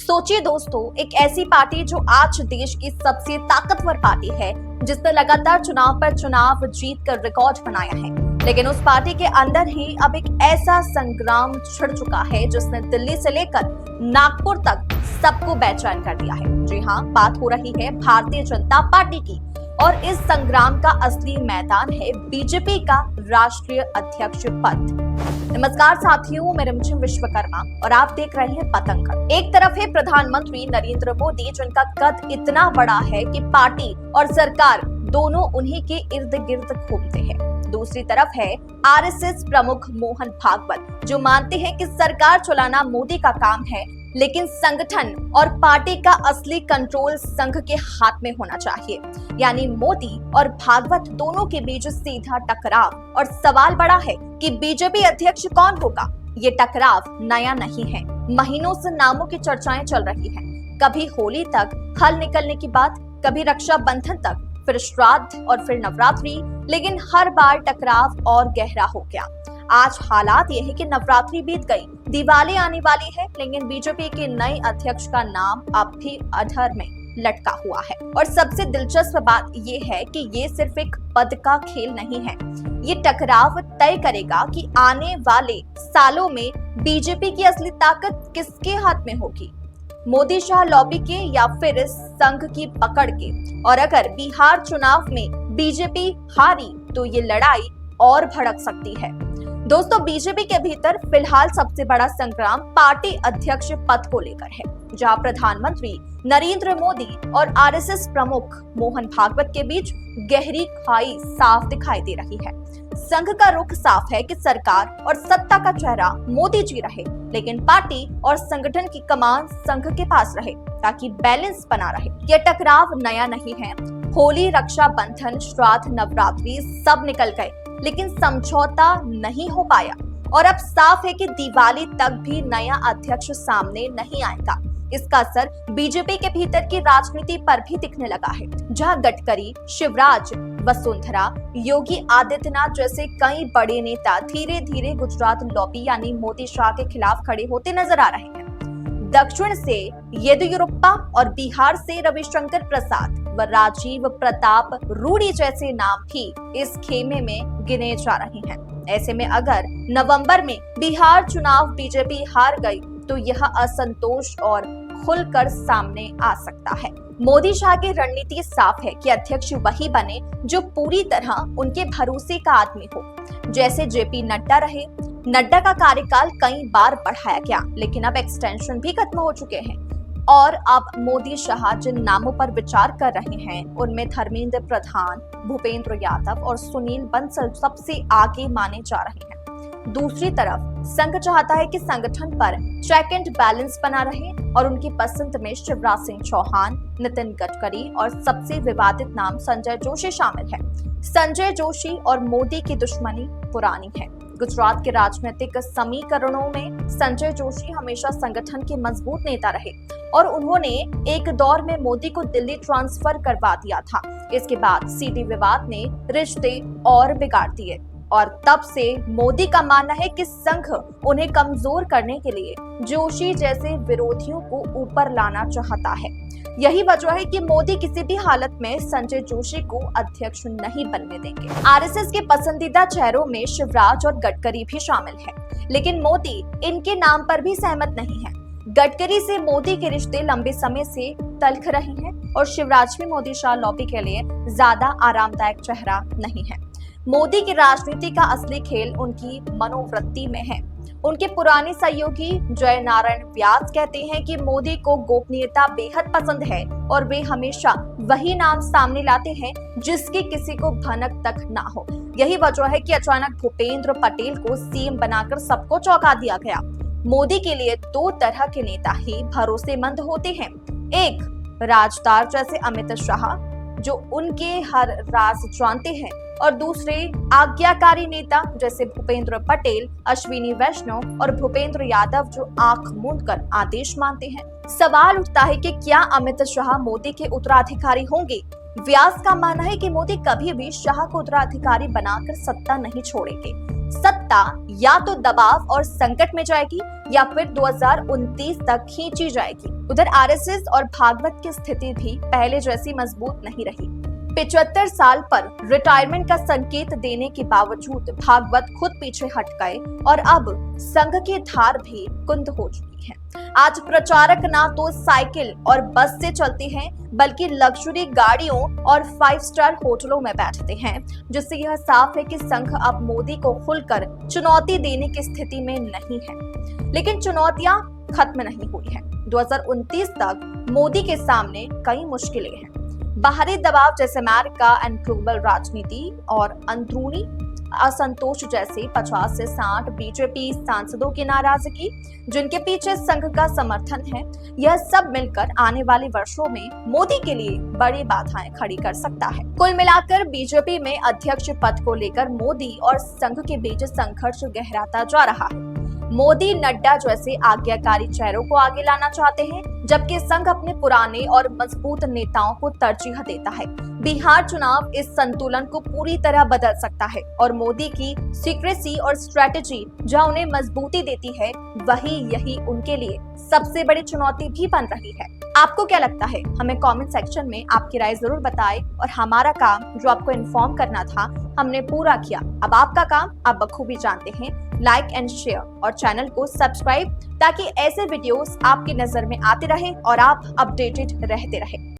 सोचिए दोस्तों, एक ऐसी पार्टी जो आज देश की सबसे ताकतवर पार्टी है, जिसने लगातार चुनाव पर चुनाव जीत कर रिकॉर्ड बनाया है, लेकिन उस पार्टी के अंदर ही अब एक ऐसा संग्राम छिड़ चुका है जिसने दिल्ली से लेकर नागपुर तक सबको बेचैन कर दिया है। जी हाँ, बात हो रही है भारतीय जनता पार्टी की और इस संग्राम का असली मैदान है बीजेपी का राष्ट्रीय अध्यक्ष पद। नमस्कार साथियों, मैं रिमझिम विश्वकर्मा और आप देख रहे हैं पतंगड़। एक तरफ है प्रधानमंत्री नरेंद्र मोदी, जिनका कद इतना बड़ा है कि पार्टी और सरकार दोनों उन्हीं के इर्द गिर्द घूमते हैं। दूसरी तरफ है आरएसएस प्रमुख मोहन भागवत, जो मानते हैं कि सरकार चलाना मोदी का काम है, लेकिन संगठन और पार्टी का असली कंट्रोल संघ के हाथ में होना चाहिए। यानी मोदी और भागवत दोनों के बीच सीधा टकराव, और सवाल बड़ा है कि बीजेपी अध्यक्ष कौन होगा। ये टकराव नया नहीं है, महीनों से नामों की चर्चाएं चल रही हैं। कभी होली तक हल निकलने की बात, कभी रक्षाबंधन तक, फिर श्राद्ध और फिर नवरात्रि, लेकिन हर बार टकराव और गहरा हो गया। आज हालात ये है कि नवरात्रि बीत गई, दिवाली आने वाली है, लेकिन बीजेपी के नए अध्यक्ष का नाम अब भी अधर में लटका हुआ है। और सबसे दिलचस्प बात ये है कि ये सिर्फ एक पद का खेल नहीं है, ये टकराव तय करेगा कि आने वाले सालों में बीजेपी की असली ताकत किसके हाथ में होगी, मोदी शाह लॉबी के या फिर संघ की पकड़ के। और अगर बिहार चुनाव में बीजेपी हारी तो ये लड़ाई और भड़क सकती है। दोस्तों, बीजेपी के भीतर फिलहाल सबसे बड़ा संग्राम पार्टी अध्यक्ष पद को लेकर है, जहां प्रधानमंत्री नरेंद्र मोदी और आरएसएस प्रमुख मोहन भागवत के बीच गहरी खाई साफ दिखाई दे रही है। संघ का रुख साफ है कि सरकार और सत्ता का चेहरा मोदी जी रहे, लेकिन पार्टी और संगठन की कमान संघ के पास रहे, ताकि बैलेंस बना रहे। यह टकराव नया नहीं है। होली, रक्षाबंधन, श्राद्ध, नवरात्रि सब निकल गए, लेकिन समझौता नहीं हो पाया। और अब साफ है कि दिवाली तक भी नया अध्यक्ष सामने नहीं आएगा। इसका असर बीजेपी के भीतर की राजनीति पर भी दिखने लगा है, जहां गडकरी, शिवराज, वसुंधरा, योगी आदित्यनाथ जैसे कई बड़े नेता धीरे धीरे गुजरात लॉबी यानी मोदी शाह के खिलाफ खड़े होते नजर आ रहे हैं। दक्षिण से येदियुरप्पा और बिहार से रविशंकर प्रसाद व राजीव प्रताप रूडी जैसे नाम भी इस खेमे में गिने जा रहे हैं। ऐसे में अगर नवंबर में बिहार चुनाव बीजेपी हार गई तो यह असंतोष और खुलकर सामने आ सकता है। मोदी शाह की रणनीति साफ है कि अध्यक्ष वही बने जो पूरी तरह उनके भरोसे का आदमी हो। जैसे जेपी नड्डा रहे, नड्डा का कार्यकाल कई बार बढ़ाया गया, लेकिन अब एक्सटेंशन भी खत्म हो चुके हैं। और अब मोदी शाह जिन नामों पर विचार कर रहे हैं, उनमें धर्मेंद्र प्रधान, भूपेंद्र यादव और सुनील बंसल सबसे आगे माने जा रहे हैं। दूसरी तरफ संघ चाहता है कि संगठन पर चेक एंड बैलेंस बना रहे, और उनकी पसंद में शिवराज सिंह चौहान, नितिन गडकरी और सबसे विवादित नाम संजय जोशी शामिल है। संजय जोशी और मोदी की दुश्मनी पुरानी है। गुजरात के राजनीतिक समीकरणों में संजय जोशी हमेशा संगठन के मजबूत नेता रहे, और उन्होंने एक दौर में मोदी को दिल्ली ट्रांसफर करवा दिया था। इसके बाद सीधी विवाद ने रिश्ते और बिगाड़ दिए, और तब से मोदी का मानना है कि संघ उन्हें कमजोर करने के लिए जोशी जैसे विरोधियों को ऊपर लाना चाहता है। यही वजह है कि मोदी किसी भी हालत में संजय जोशी को अध्यक्ष नहीं बनने देंगे। आरएसएस के पसंदीदा चेहरों में शिवराज और गडकरी भी शामिल है, लेकिन मोदी इनके नाम पर भी सहमत नहीं है। गडकरी से मोदी के रिश्ते लंबे समय से तल्ख रहे हैं, और शिवराज भी मोदी शाह लॉबी के लिए ज्यादा आरामदायक चेहरा नहीं है। मोदी की राजनीति का असली खेल उनकी मनोवृत्ति में है। उनके पुराने सहयोगी जय नारायण व्यास कहते हैं कि मोदी को गोपनीयता बेहद पसंद है, और वे हमेशा वही नाम सामने लाते हैं जिसकी किसी को भनक तक ना हो। यही वजह है कि अचानक भूपेंद्र पटेल को सीएम बनाकर सबको चौंका दिया गया। मोदी के लिए दो तरह के नेता ही भरोसेमंद होते हैं, एक राजदार जैसे अमित शाह जो उनके हर राज जानते हैं, और दूसरे आज्ञाकारी नेता जैसे भूपेंद्र पटेल, अश्विनी वैष्णव और भूपेंद्र यादव जो आंख मूंद कर आदेश मानते हैं। सवाल उठता है कि क्या अमित शाह मोदी के उत्तराधिकारी होंगे। व्यास का मानना है कि मोदी कभी भी शाह को उत्तराधिकारी बनाकर सत्ता नहीं छोड़ेंगे। सत्ता या तो दबाव और संकट में जाएगी या फिर 2029 तक खींची जाएगी। उधर आरएसएस और भागवत की स्थिति भी पहले जैसी मजबूत नहीं रही। 75 साल पर रिटायरमेंट का संकेत देने के बावजूद भागवत खुद पीछे हट गए और अब संघ की धार भी कुंद हो चुकी है। आज प्रचारक ना तो साइकिल और बस से चलते हैं बल्कि लग्जरी गाड़ियों और 5 स्टार होटलों में बैठते हैं, जिससे यह साफ है कि संघ अब मोदी को खुलकर चुनौती देने की स्थिति में नहीं है। लेकिन चुनौतियां खत्म नहीं हुई है। 2029 तक मोदी के सामने कई मुश्किलें हैं। बाहरी दबाव जैसे अमेरिका एंड ग्लोबल राजनीति और अंदरूनी असंतोष जैसे 50 से 60 बीजेपी सांसदों की नाराजगी, जिनके पीछे संघ का समर्थन है, यह सब मिलकर आने वाले वर्षों में मोदी के लिए बड़ी बाधाएं खड़ी कर सकता है। कुल मिलाकर बीजेपी में अध्यक्ष पद को लेकर मोदी और संघ के बीच संघर्ष गहराता जा रहा है। मोदी नड्डा जैसे आज्ञाकारी चेहरों को आगे लाना चाहते हैं, जबकि संघ अपने पुराने और मजबूत नेताओं को तरजीह देता है। बिहार चुनाव इस संतुलन को पूरी तरह बदल सकता है और मोदी की सीक्रेसी और स्ट्रेटेजी जहां उन्हें मजबूती देती है, वही यही उनके लिए सबसे बड़ी चुनौती भी बन रही है। आपको क्या लगता है? हमें कमेंट सेक्शन में आपकी राय जरूर बताएं और हमारा काम जो आपको इन्फॉर्म करना था हमने पूरा किया। अब आपका काम आप बखूबी जानते हैं, लाइक एंड शेयर और चैनल को सब्सक्राइब, ताकि ऐसे वीडियोस आपकी नजर में आते रहे और आप अपडेटेड रहते रहे।